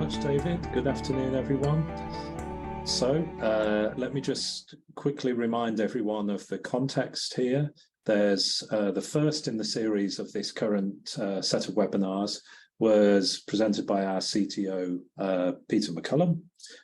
much, David. Good afternoon, everyone. So let me just quickly remind everyone of the context here. There's the first in the series of this current set of webinars was presented by our CTO, Peter McCullum,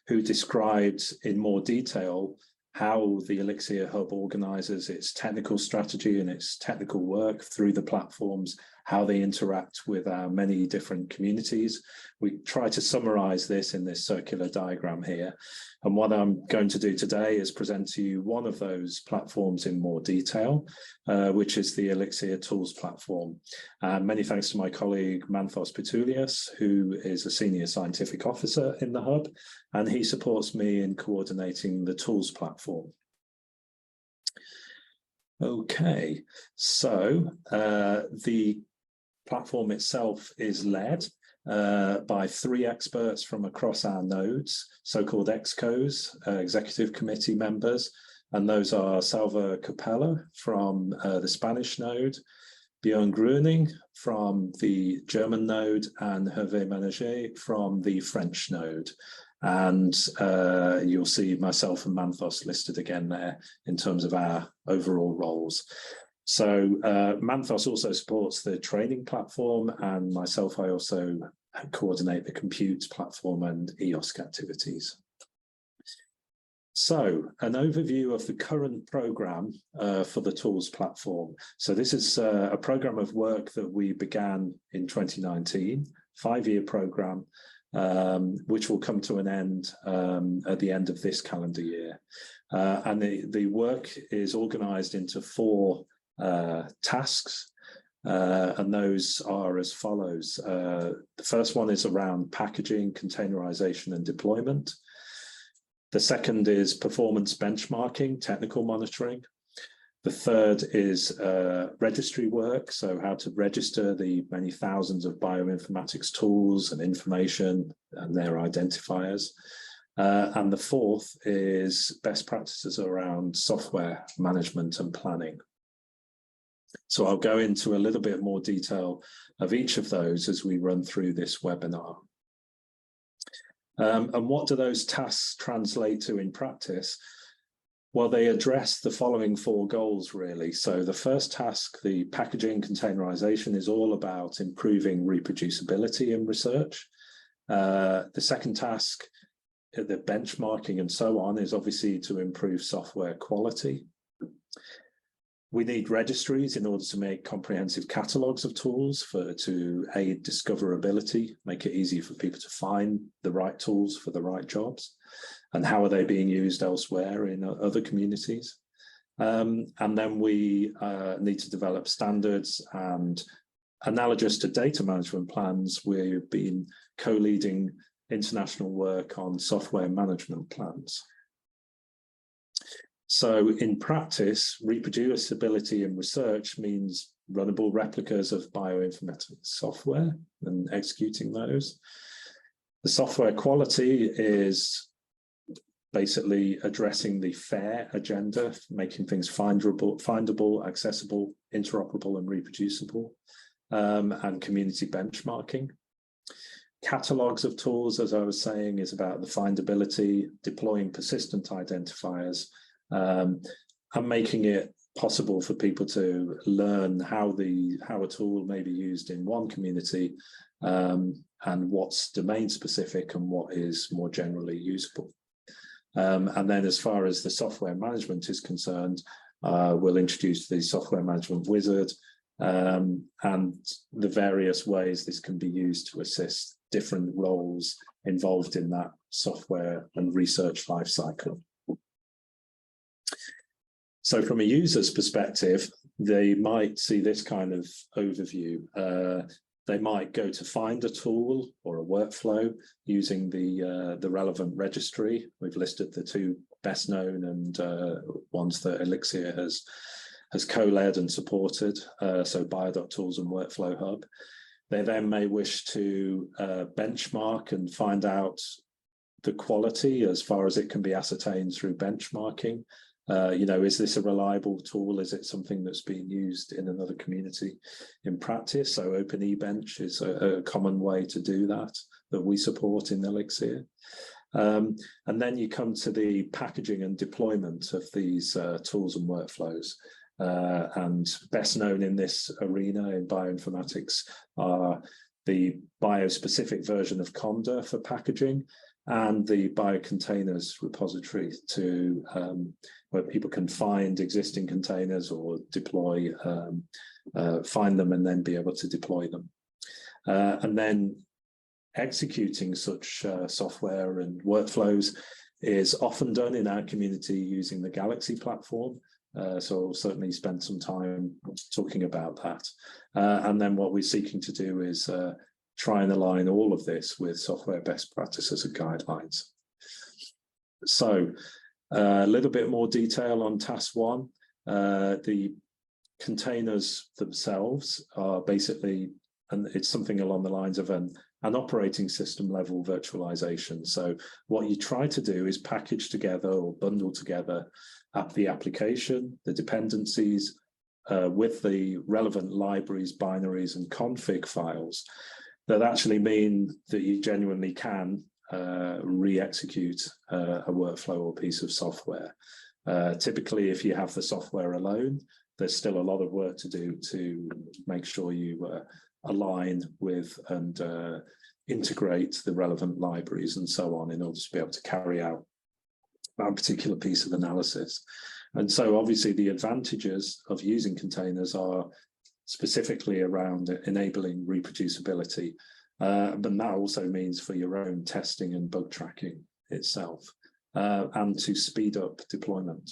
who described in more detail how the ELIXIR Hub organizes its technical strategy and its technical work through the platforms, how they interact with our many different communities. We try to summarize this in this circular diagram here. And what I'm going to do today is present to you one of those platforms in more detail, which is the ELIXIR Tools Platform. Many thanks to my colleague Manthos Petulius, who is a senior scientific officer in the Hub, and he supports me in coordinating the Tools Platform. Okay, so the platform itself is led by 3 experts from across our nodes, so-called EXCOs, executive committee members, and those are Salva Capella from the Spanish node, Björn Gruning from the German node, and Hervé Ménager from the French node. And you'll see myself and Manthos listed again there in terms of our overall roles. So Manthos also supports the training platform, and myself, I also coordinate the compute platform and EOSC activities. So an overview of the current program for the tools platform. So this is a program of work that we began in 2019, 5-year program, which will come to an end at the end of this calendar year. And the work is organized into 4 tasks, and those are as follows. The first one is around packaging, containerization, and deployment. The second is performance benchmarking, technical monitoring. The third is registry work, so how to register the many thousands of bioinformatics tools and information and their identifiers. And the fourth is best practices around software management and planning. So I'll go into a little bit more detail of each of those as we run through this webinar. And what do those tasks translate to in practice? Well, they address the following 4 goals, really. So the first task, the packaging containerization, is all about improving reproducibility in research. The second task, the benchmarking and so on, is obviously to improve software quality. We need registries in order to make comprehensive catalogs of tools to aid discoverability, make it easy for people to find the right tools for the right jobs, and how are they being used elsewhere in other communities. And then we need to develop standards, and analogous to data management plans, we've been co-leading international work on software management plans. So in practice, reproducibility in research means runnable replicas of bioinformatics software and executing those. The software quality is basically addressing the FAIR agenda, making things findable, accessible, interoperable, and reproducible, and community benchmarking. Catalogs of tools, as I was saying, is about the findability, deploying persistent identifiers, and making it possible for people to learn how a tool may be used in one community, and what's domain specific and what is more generally usable. And then as far as the software management is concerned, we'll introduce the software management wizard, and the various ways this can be used to assist different roles involved in that software and research lifecycle. So from a user's perspective, they might see this kind of overview. They might go to find a tool or a workflow using the relevant registry. We've listed the 2 best known and ones that ELIXIR has co-led and supported, so bio.tools and workflow hub. They then may wish to benchmark and find out the quality as far as it can be ascertained through benchmarking. Is this a reliable tool? Is it something that's being used in another community in practice? So OpenEbench is a common way to do that we support in ELIXIR. And then you come to the packaging and deployment of these tools and workflows. And best known in this arena in bioinformatics are the bio-specific version of Conda for packaging and the biocontainers repository to where people can find existing containers or deploy, find them and then be able to deploy them. And then executing such software and workflows is often done in our community using the Galaxy platform. So I'll certainly spend some time talking about that. And then what we're seeking to do is try and align all of this with software best practices and guidelines. So a little bit more detail on task one. The containers themselves are basically, and it's something along the lines of an operating system level virtualization. So what you try to do is package together or bundle together the application, the dependencies, with the relevant libraries, binaries, and config files that actually mean that you genuinely can re-execute a workflow or piece of software. Typically, if you have the software alone, there's still a lot of work to do to make sure you align with and integrate the relevant libraries and so on in order to be able to carry out that particular piece of analysis. And so obviously the advantages of using containers are specifically around enabling reproducibility, but that also means for your own testing and bug tracking itself, and to speed up deployment.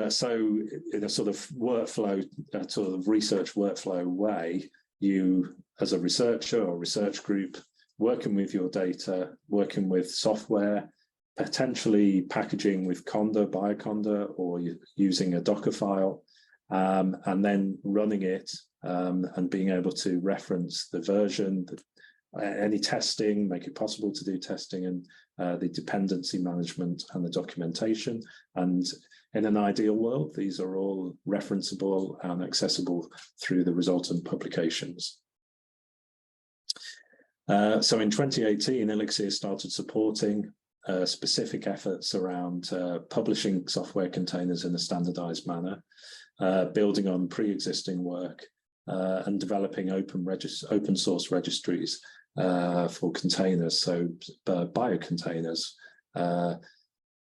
So in a sort of workflow, sort of research workflow way, you as a researcher or research group working with your data, working with software, potentially packaging with Conda, BioConda, or using a Docker file, and then running it and being able to reference the version, any testing, make it possible to do testing, and the dependency management and the documentation. And in an ideal world, these are all referenceable and accessible through the resultant publications. So in 2018, ELIXIR started supporting specific efforts around publishing software containers in a standardized manner, building on pre-existing work, and developing open source registries for containers. So biocontainers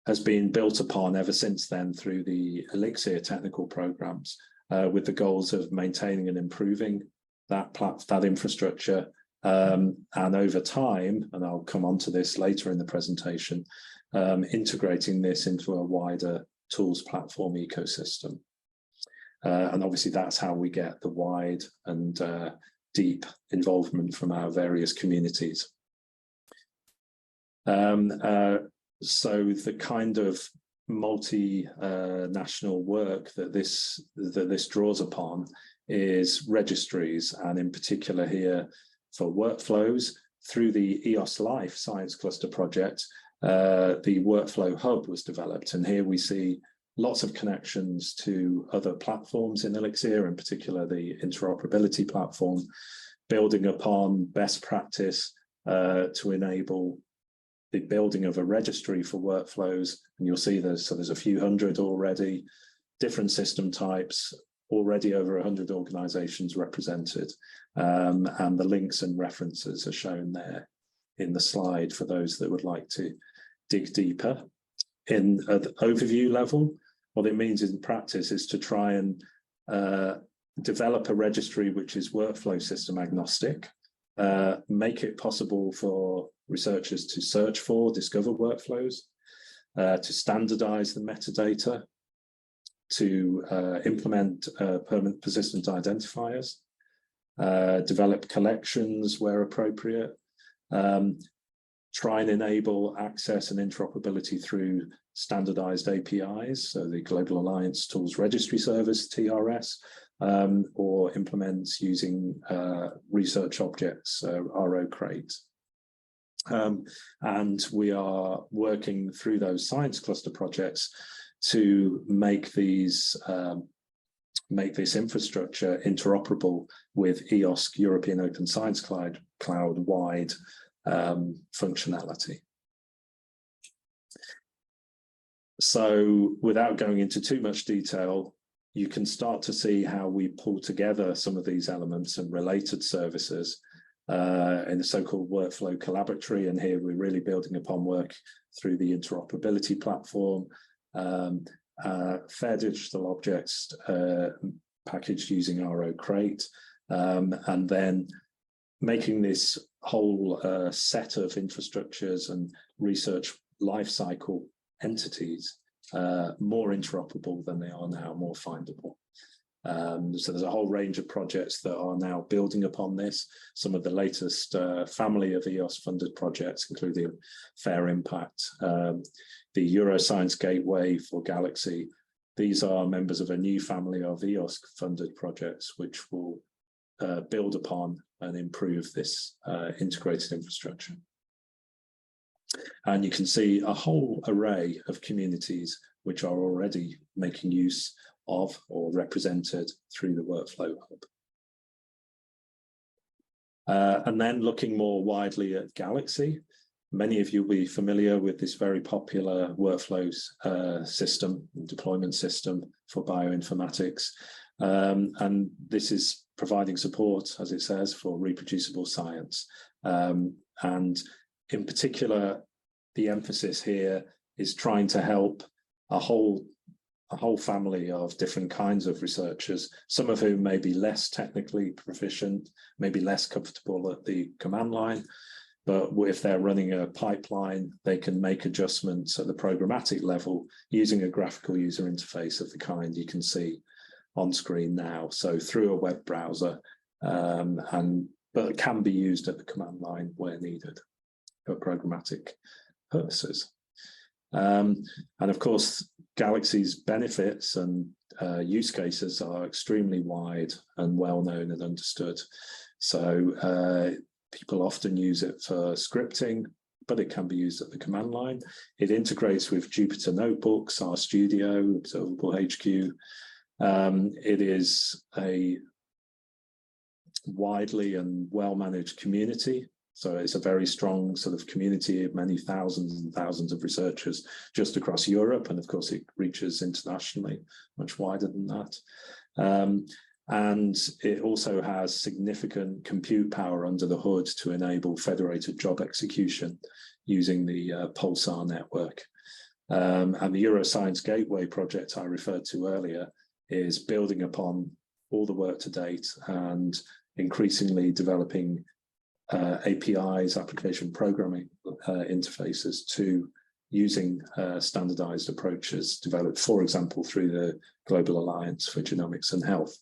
has been built upon ever since then through the ELIXIR technical programs, with the goals of maintaining and improving that infrastructure, and over time, and I'll come on to this later in the presentation, integrating this into a wider tools platform ecosystem. And obviously that's how we get the wide and deep involvement from our various communities. So the kind of multinational work that this draws upon is registries, and in particular here for workflows through the EOS Life Science Cluster project, the Workflow Hub was developed, and here we see lots of connections to other platforms in ELIXIR, in particular the interoperability platform, building upon best practice to enable the building of a registry for workflows. And you'll see there's a few hundred already, different system types, already over 100 organizations represented. And the links and references are shown there in the slide for those that would like to dig deeper. In at the overview level, what it means in practice is to try and develop a registry which is workflow system agnostic, make it possible for researchers to search for, discover workflows, to standardize the metadata, to implement permanent persistent identifiers, develop collections where appropriate, try and enable access and interoperability through standardized APIs, so the Global Alliance Tools Registry Service, TRS, or implements using research objects, RO Crate. And we are working through those science cluster projects to make these make this infrastructure interoperable with EOSC, European Open Science Cloud-wide functionality. So without going into too much detail, you can start to see how we pull together some of these elements and related services in the so-called workflow collaboratory. And here we're really building upon work through the interoperability platform, fair digital objects packaged using RO Crate, and then making this whole set of infrastructures and research lifecycle entities more interoperable than they are now, more findable. So there's a whole range of projects that are now building upon this. Some of the latest family of EOS funded projects, including Fair Impact, the Euroscience Gateway for Galaxy. These are members of a new family of EOS funded projects, which will build upon and improve this integrated infrastructure. And you can see a whole array of communities which are already making use of or represented through the Workflow Hub. And then looking more widely at Galaxy, many of you will be familiar with this very popular workflows system, deployment system for bioinformatics. And this is providing support, as it says, for reproducible science. And in particular, the emphasis here is trying to help a whole family of different kinds of researchers, some of whom may be less technically proficient, maybe less comfortable at the command line, but if they're running a pipeline, they can make adjustments at the programmatic level using a graphical user interface of the kind you can see on screen now. So through a web browser, but it can be used at the command line where needed for programmatic purposes. And of course, Galaxy's benefits and use cases are extremely wide and well known and understood. So people often use it for scripting, but it can be used at the command line. It integrates with Jupyter Notebooks, RStudio, Observable HQ. It is a widely and well-managed community. So it's a very strong sort of community of many thousands and thousands of researchers just across Europe. And of course, it reaches internationally, much wider than that. And it also has significant compute power under the hood to enable federated job execution using the Pulsar network. And the Euroscience Gateway project I referred to earlier is building upon all the work to date and increasingly developing APIs, application programming interfaces to using standardized approaches developed, for example, through the Global Alliance for Genomics and Health.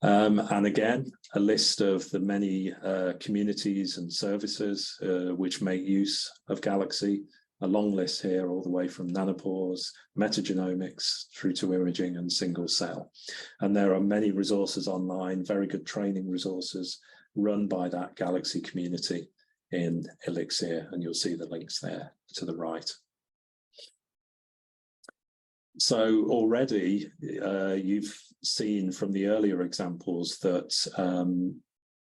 And again, a list of the many communities and services which make use of Galaxy, a long list here all the way from nanopores, metagenomics, through to imaging and single cell. And there are many resources online, very good training resources run by that Galaxy community in ELIXIR, and you'll see the links there to the right. So already you've seen from the earlier examples that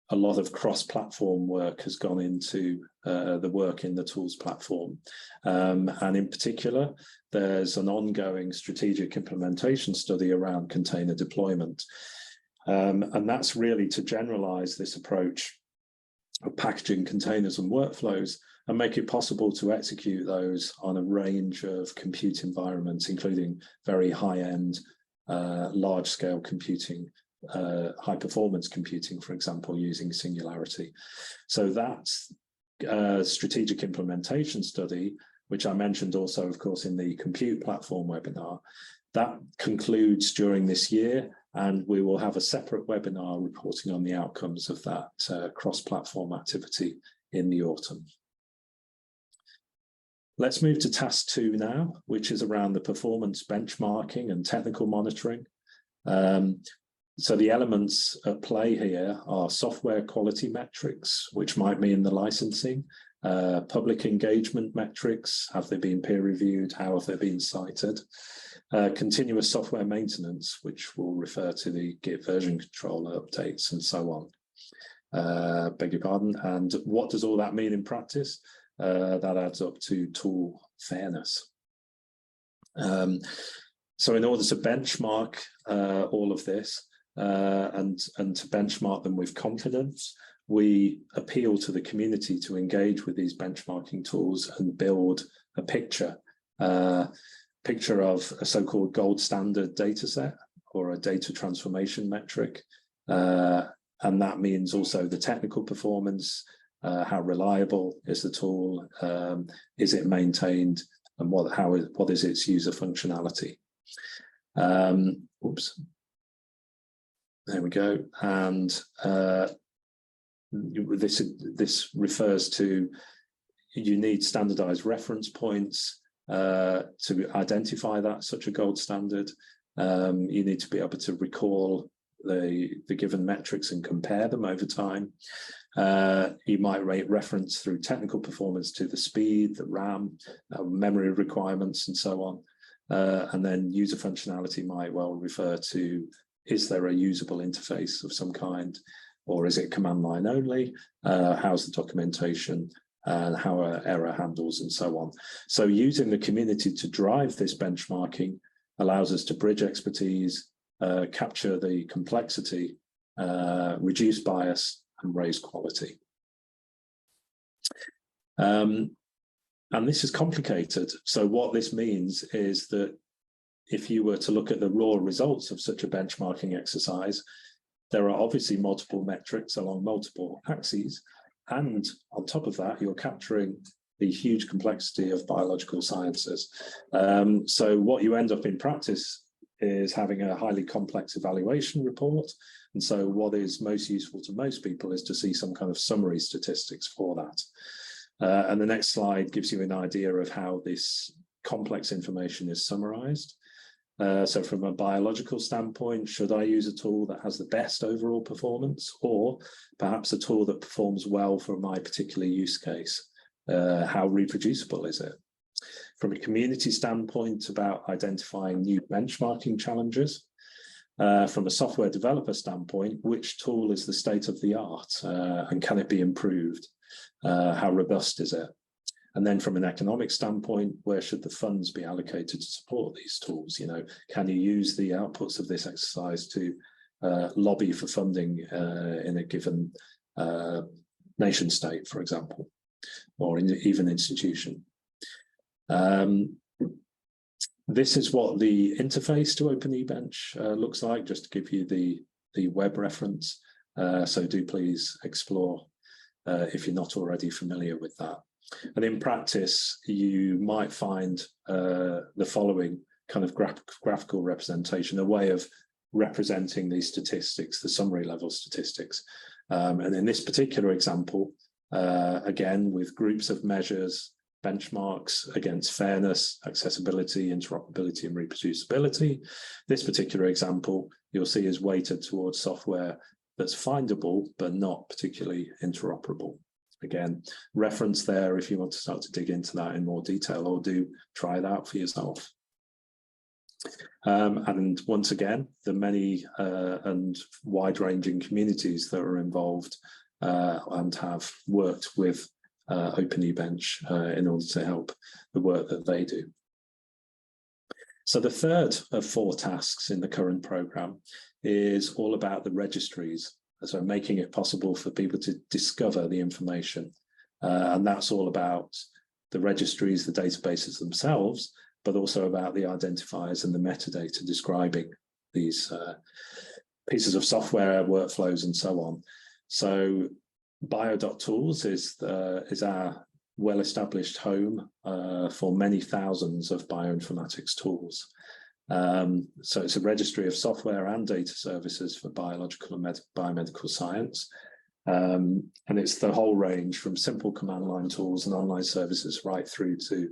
a lot of cross-platform work has gone into the work in the tools platform. And in particular, there's an ongoing strategic implementation study around container deployment. And that's really to generalize this approach of packaging containers and workflows and make it possible to execute those on a range of compute environments, including very high-end, large-scale computing, high-performance computing, for example, using Singularity. So that's strategic implementation study, which I mentioned also, of course, in the compute platform webinar, that concludes during this year, and we will have a separate webinar reporting on the outcomes of that cross-platform activity in the autumn. Let's move to task 2 now, which is around the performance benchmarking and technical monitoring. So the elements at play here are software quality metrics, which might mean the licensing, public engagement metrics, have they been peer reviewed, how have they been cited, continuous software maintenance, which will refer to the Git version controller updates and so on. Beg your pardon. And what does all that mean in practice? That adds up to tool fairness. So in order to benchmark all of this and to benchmark them with confidence, we appeal to the community to engage with these benchmarking tools and build a picture of a so-called gold standard data set or a data transformation metric. And that means also the technical performance, how reliable is the tool, is it maintained, and what is its user functionality. Oops. There we go. And this refers to, you need standardized reference points to identify that such a gold standard. You need to be able to recall the given metrics and compare them over time. You might rate reference through technical performance to the speed, the RAM, memory requirements, and so on. And then user functionality might well refer to, is there a usable interface of some kind, or is it command line only? How's the documentation, and how are error handles, and so on. So using the community to drive this benchmarking allows us to bridge expertise, capture the complexity, reduce bias, and raise quality. And this is complicated. So what this means is that if you were to look at the raw results of such a benchmarking exercise, there are obviously multiple metrics along multiple axes. And on top of that, you're capturing the huge complexity of biological sciences. So what you end up in practice is having a highly complex evaluation report. And so what is most useful to most people is to see some kind of summary statistics for that. And the next slide gives you an idea of how this complex information is summarized. So from a biological standpoint, should I use a tool that has the best overall performance, or perhaps a tool that performs well for my particular use case? How reproducible is it? From a community standpoint, about identifying new benchmarking challenges. From a software developer standpoint, which tool is the state of the art, and can it be improved? How robust is it? And then from an economic standpoint, where should the funds be allocated to support these tools? You know, can you use the outputs of this exercise to lobby for funding in a given nation state, for example, or even institution? This is what the interface to OpenEbench looks like, just to give you the web reference. So do please explore if you're not already familiar with that. And in practice, you might find the following kind of graphical representation, a way of representing these statistics, the summary level statistics. And in this particular example, again, with groups of measures, benchmarks against fairness, accessibility, interoperability, and reproducibility. This particular example, you'll see, is weighted towards software that's findable, but not particularly interoperable. Again, reference there if you want to start to dig into that in more detail, or do try it out for yourself. And once again, the many and wide-ranging communities that are involved and have worked with OpenEbench in order to help the work that they do. So the third of 4 tasks in the current program is all about the registries. So making it possible for people to discover the information. And that's all about the registries, the databases themselves, but also about the identifiers and the metadata describing these pieces of software, workflows, and so on. So bio.tools is our well-established home for many thousands of bioinformatics tools. So it's a registry of software and data services for biological and biomedical science. And it's the whole range from simple command line tools and online services right through to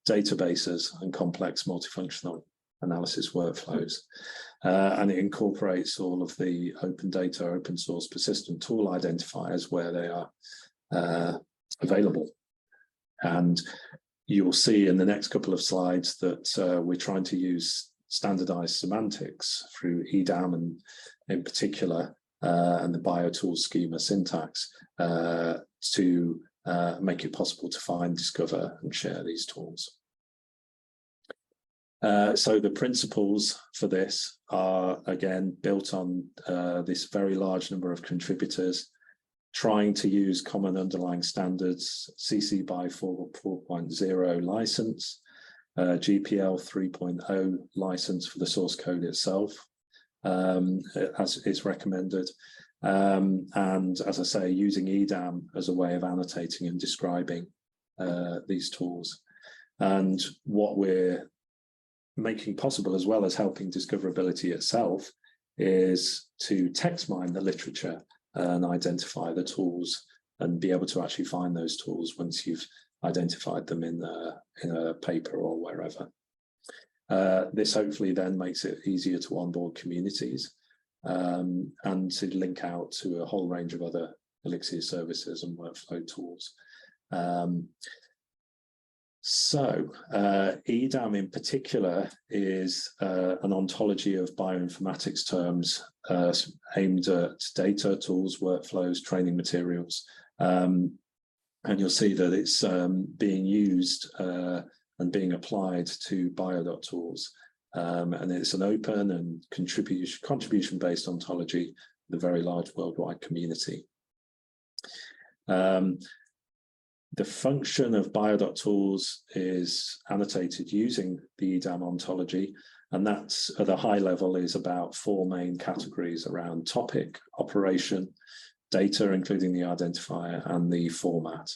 databases and complex multifunctional analysis workflows. And it incorporates all of the open data, open source persistent tool identifiers where they are available. And you'll see in the next couple of slides that we're trying to use standardized semantics through EDAM and in particular, and the bio.tools schema syntax to make it possible to find, discover, and share these tools. So the principles for this are, again, built on this very large number of contributors, trying to use common underlying standards, CC BY 4.0 license, GPL 3.0 license for the source code itself, as is recommended. And as I say, using EDAM as a way of annotating and describing these tools. And what we're making possible, as well as helping discoverability itself, is to text mine the literature and identify the tools and be able to actually find those tools once you've identified them in a paper or wherever. This hopefully then makes it easier to onboard communities and to link out to a whole range of other ELIXIR services and workflow tools. So EDAM in particular is an ontology of bioinformatics terms aimed at data, tools, workflows, training materials. And you'll see that it's being used and being applied to bio.tools. And it's an open and contribution-based ontology with a very large worldwide community. The function of bio.tools is annotated using the EDAM ontology, and that's at a high level is about 4 main categories around topic, operation, data, including the identifier, and the format.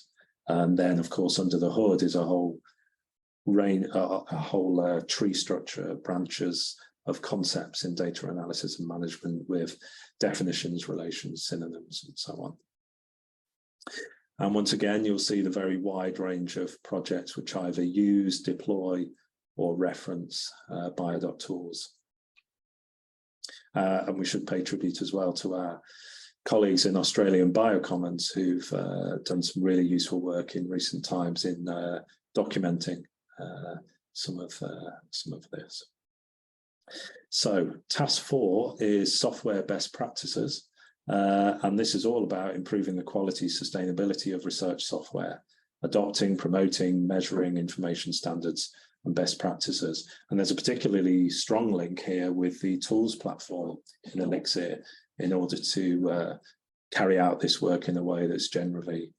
And then, of course, under the hood is a whole tree structure, branches of concepts in data analysis and management with definitions, relations, synonyms, and so on. And once again, you'll see the very wide range of projects which either use, deploy, or reference bio.tools. And we should pay tribute as well to our colleagues in Australian Biocommons who've done some really useful work in recent times in documenting some of this. So task 4 is software best practices. And this is all about improving the quality, sustainability of research software, adopting, promoting, measuring information standards and best practices. And there's a particularly strong link here with the tools platform in ELIXIR in order to carry out this work in a way that's genuinely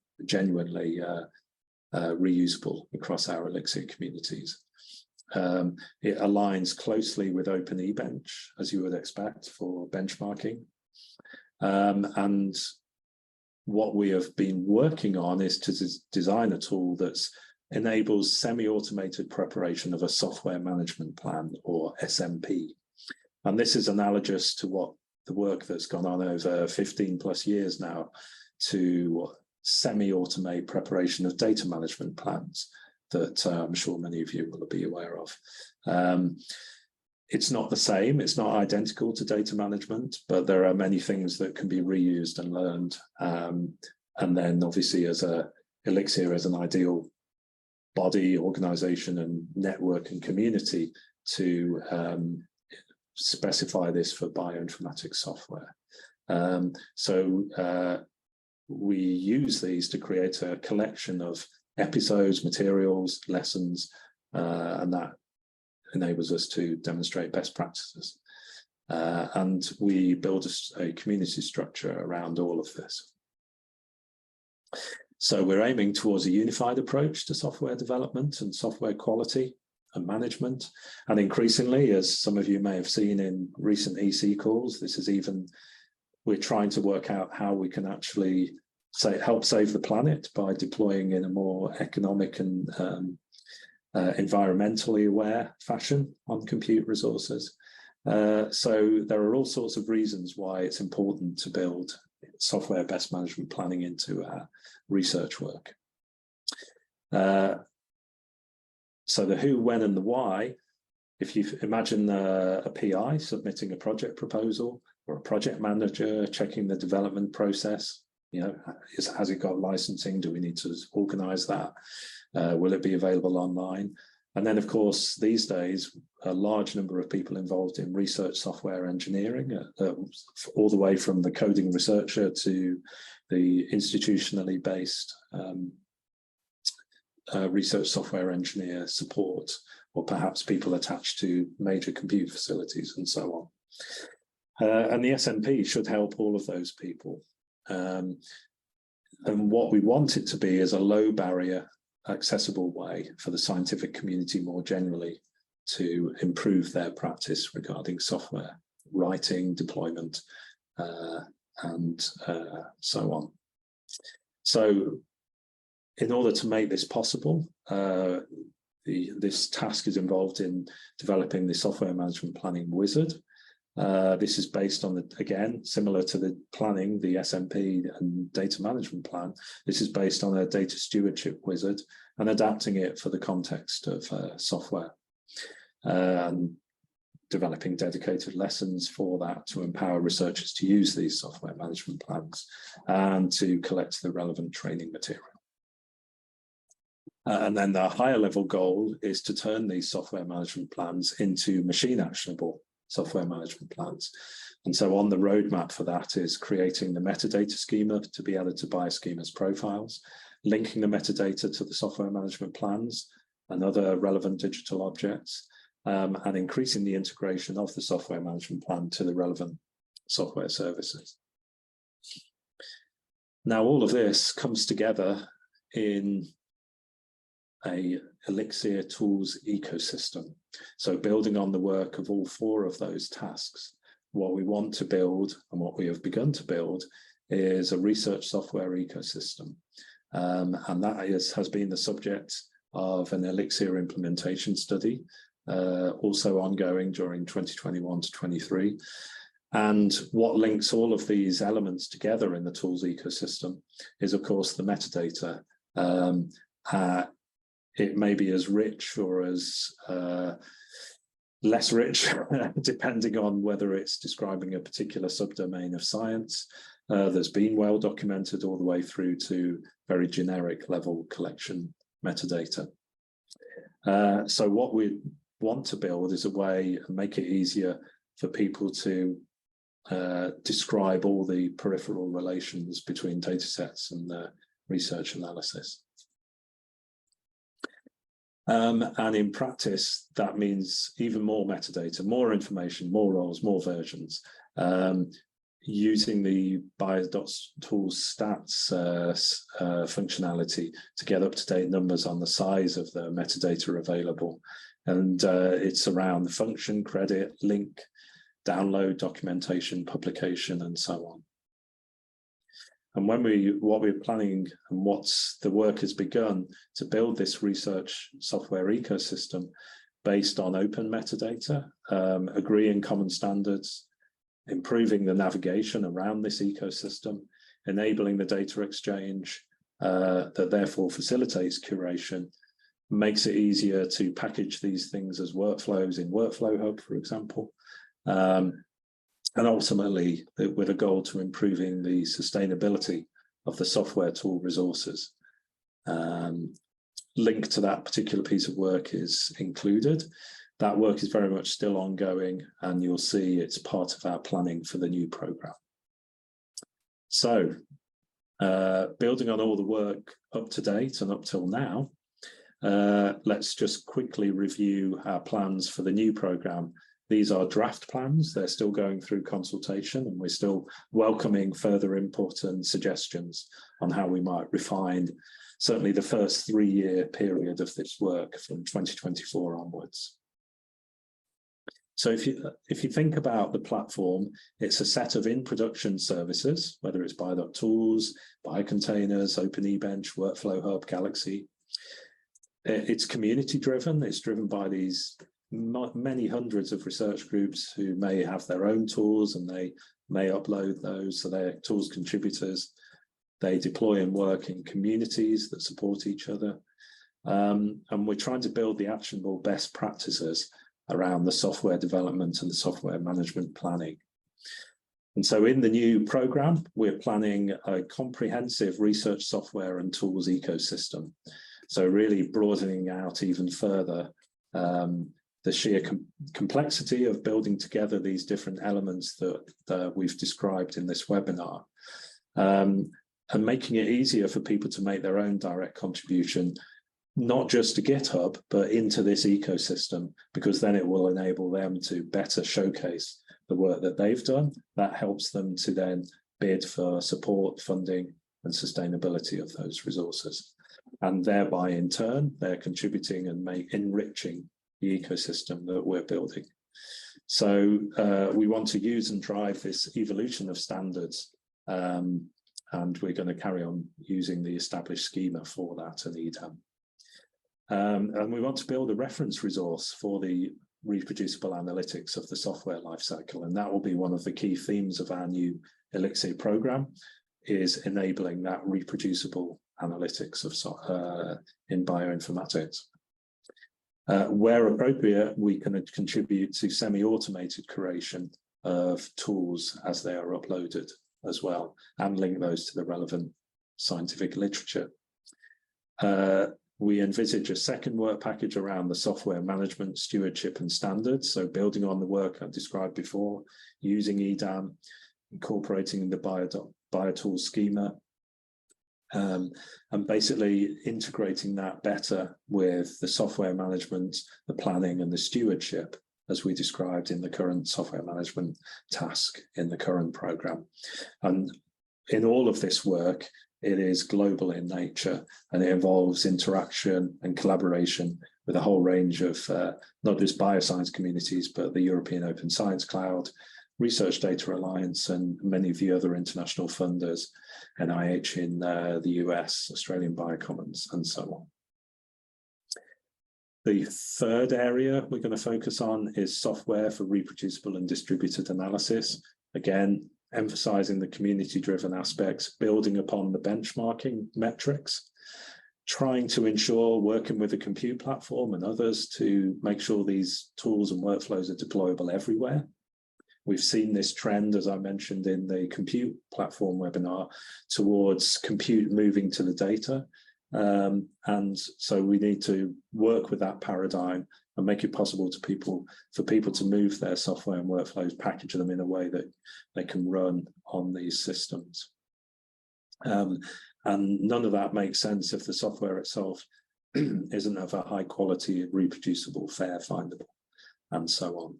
reusable across our ELIXIR communities. It aligns closely with OpenEbench, as you would expect, for benchmarking. And what we have been working on is to design a tool that enables semi-automated preparation of a software management plan, or SMP. And this is analogous to what the work that's gone on over 15 plus years now to semi-automate preparation of data management plans that I'm sure many of you will be aware of. It's not the same, it's not identical to data management, but there are many things that can be reused and learned. And then obviously as ELIXIR as an ideal body, organization and network and community to specify this for bioinformatics software. So we use these to create a collection of episodes, materials, lessons, and that enables us to demonstrate best practices. And we build a community structure around all of this. So we're aiming towards a unified approach to software development and software quality and management. And increasingly, as some of you may have seen in recent EC calls, we're trying to work out how we can actually help save the planet by deploying in a more economic and environmentally aware fashion on compute resources. So there are all sorts of reasons why it's important to build software best management planning into our research work. So the who, when, and the why if you imagine a PI submitting a project proposal, or a project manager checking the development process, has it got licensing? Do we need to organize that? Will it be available online? And then, of course, these days, a large number of people involved in research software engineering, all the way from the coding researcher to the institutionally based research software engineer support, or perhaps people attached to major compute facilities and so on. And the SMP should help all of those people. And what we want it to be is a low barrier, accessible way for the scientific community more generally to improve their practice regarding software writing, deployment, and so on. So in order to make this possible, this task is involved in developing the software management planning wizard. This is based on, again, similar to the planning, the SMP and data management plan. This is based on a data stewardship wizard and adapting it for the context of software. And developing dedicated lessons for that to empower researchers to use these software management plans and to collect the relevant training material. And then the higher level goal is to turn these software management plans into machine-actionable software management plans. And so on the roadmap for that is creating the metadata schema to be added to bioschemas profiles, linking the metadata to the software management plans and other relevant digital objects, and increasing the integration of the software management plan to the relevant software services. Now, all of this comes together in a ELIXIR Tools ecosystem. So building on the work of all four of those tasks, what we want to build and what we have begun to build is a research software ecosystem. And that has been the subject of an ELIXIR implementation study, also ongoing during 2021 to 23. And what links all of these elements together in the tools ecosystem is, of course, the metadata. It may be as rich or as less rich, depending on whether it's describing a particular subdomain of science that's been well documented, all the way through to very generic level collection metadata. So what we want to build is a way and make it easier for people to describe all the peripheral relations between data sets and research analysis. And in practice, that means even more metadata, more information, more roles, more versions. Using the bio.tools stats functionality to get up-to-date numbers on the size of the metadata available. And it's around the function, credit, link, download, documentation, publication, and so on. And what we're planning and what's the work has begun to build this research software ecosystem based on open metadata, agreeing common standards, improving the navigation around this ecosystem, enabling the data exchange that therefore facilitates curation, makes it easier to package these things as workflows in Workflow Hub, for example, and ultimately with a goal to improving the sustainability of the software tool resources. Link to that particular piece of work is included. That work is very much still ongoing, and you'll see it's part of our planning for the new program. So, building on all the work up to date and up till now, let's just quickly review our plans for the new program. These are draft plans. They're still going through consultation, and we're still welcoming further input and suggestions on how we might refine certainly the first 3-year period of this work from 2024 onwards. So if you think about the platform, it's a set of in-production services, whether it's bio.tools, biocontainers, OpenEbench, Workflow Hub, Galaxy. It's community-driven. It's driven by these many hundreds of research groups who may have their own tools, and they may upload those, so they're tools contributors. They deploy and work in communities that support each other. And we're trying to build the actionable best practices around the software development and the software management planning. And so in the new program, we're planning a comprehensive research software and tools ecosystem. So really broadening out even further the sheer complexity of building together these different elements that we've described in this webinar, and making it easier for people to make their own direct contribution, not just to GitHub, but into this ecosystem, because then it will enable them to better showcase the work that they've done. That helps them to then bid for support, funding, and sustainability of those resources. And thereby, in turn, they're contributing and enriching the ecosystem that we're building. So we want to use and drive this evolution of standards, and we're going to carry on using the established schema for that and EDAM. And we want to build a reference resource for the reproducible analytics of the software lifecycle, and that will be one of the key themes of our new ELIXIR program, is enabling that reproducible analytics of in bioinformatics. Where appropriate, we can contribute to semi-automated curation of tools as they are uploaded as well, and link those to the relevant scientific literature. We envisage a second work package around the software management, stewardship, and standards. So building on the work I've described before, using EDAM, incorporating the bio.tools schema, and basically integrating that better with the software management, the planning, and the stewardship, as we described in the current software management task in the current program. And in all of this work, it is global in nature, and it involves interaction and collaboration with a whole range of not just bioscience communities, but the European Open Science Cloud, Research Data Alliance, and many of the other international funders, NIH in the US, Australian Biocommons, and so on. The third area we're going to focus on is software for reproducible and distributed analysis. Again, emphasizing the community-driven aspects, building upon the benchmarking metrics, trying to ensure, working with the compute platform and others to make sure these tools and workflows are deployable everywhere. We've seen this trend, as I mentioned in the compute platform webinar, towards compute moving to the data. And so we need to work with that paradigm and make it possible for people to move their software and workflows, package them in a way that they can run on these systems. And none of that makes sense if the software itself isn't of a high quality, reproducible, fair, findable, and so on.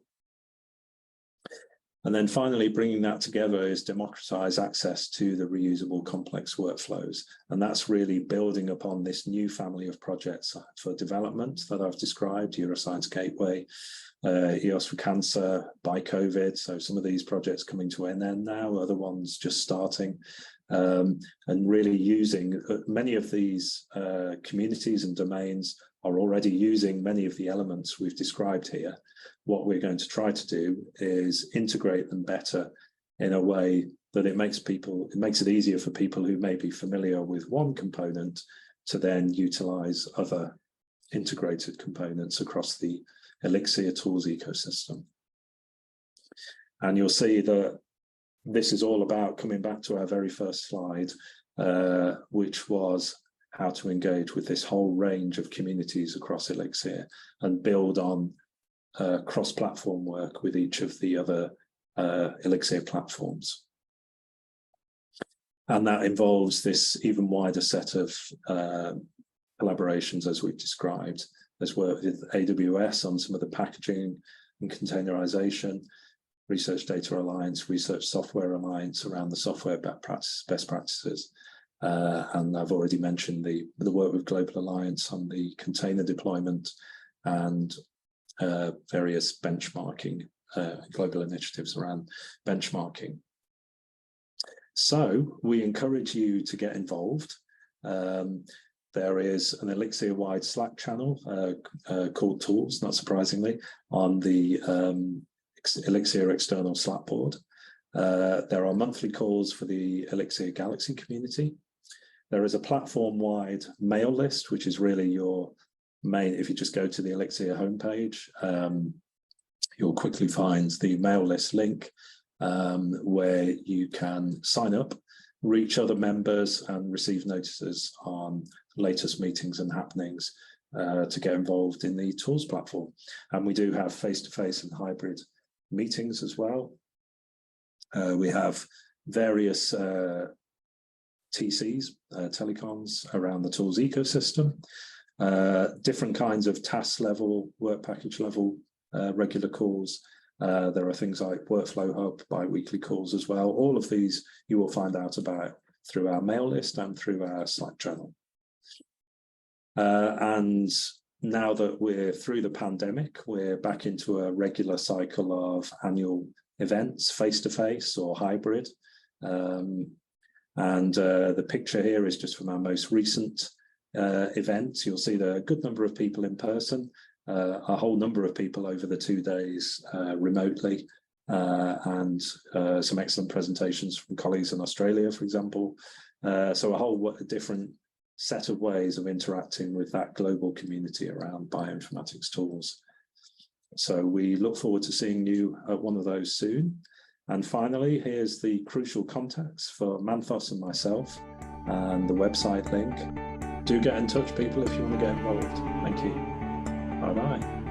And then finally, bringing that together is democratize access to the reusable complex workflows. And that's really building upon this new family of projects for development that I've described, Neuroscience Gateway, EOS for Cancer, by COVID. So some of these projects coming to an end now, other ones just starting. And really using many of these communities and domains are already using many of the elements we've described here. What we're going to try to do is integrate them better in a way that it makes it easier for people who may be familiar with one component to then utilize other integrated components across the ELIXIR Tools ecosystem. And you'll see that this is all about coming back to our very first slide, which was how to engage with this whole range of communities across ELIXIR and build on cross-platform work with each of the other ELIXIR platforms. And that involves this even wider set of collaborations, as we've described. There's work with AWS on some of the packaging and containerisation, Research Data Alliance, Research Software Alliance around the software best practices. And I've already mentioned the work with Global Alliance on the container deployment and various benchmarking, global initiatives around benchmarking. So we encourage you to get involved. There is an ELIXIR-wide Slack channel called Tools, not surprisingly, on the ELIXIR external Slack board. There are monthly calls for the ELIXIR Galaxy community. There is a platform-wide mail list, which is really your main, if you just go to the ELIXIR homepage, you'll quickly find the mail list link where you can sign up, reach other members and receive notices on latest meetings and happenings to get involved in the tools platform. And we do have face-to-face and hybrid meetings as well. We have various TCs, telecoms around the tools ecosystem, different kinds of task level, work package level, regular calls. There are things like Workflow Hub, bi-weekly calls as well. All of these you will find out about through our mail list and through our Slack channel. And now that we're through the pandemic, we're back into a regular cycle of annual events, face-to-face or hybrid. The picture here is just from our most recent event. You'll see there are a good number of people in person, a whole number of people over the 2 days remotely, and some excellent presentations from colleagues in Australia, for example. So a whole different set of ways of interacting with that global community around bioinformatics tools. So we look forward to seeing you at one of those soon. And finally, here's the crucial contacts for Manthos and myself and the website link. Do get in touch, people, if you want to get involved. Thank you. Bye-bye.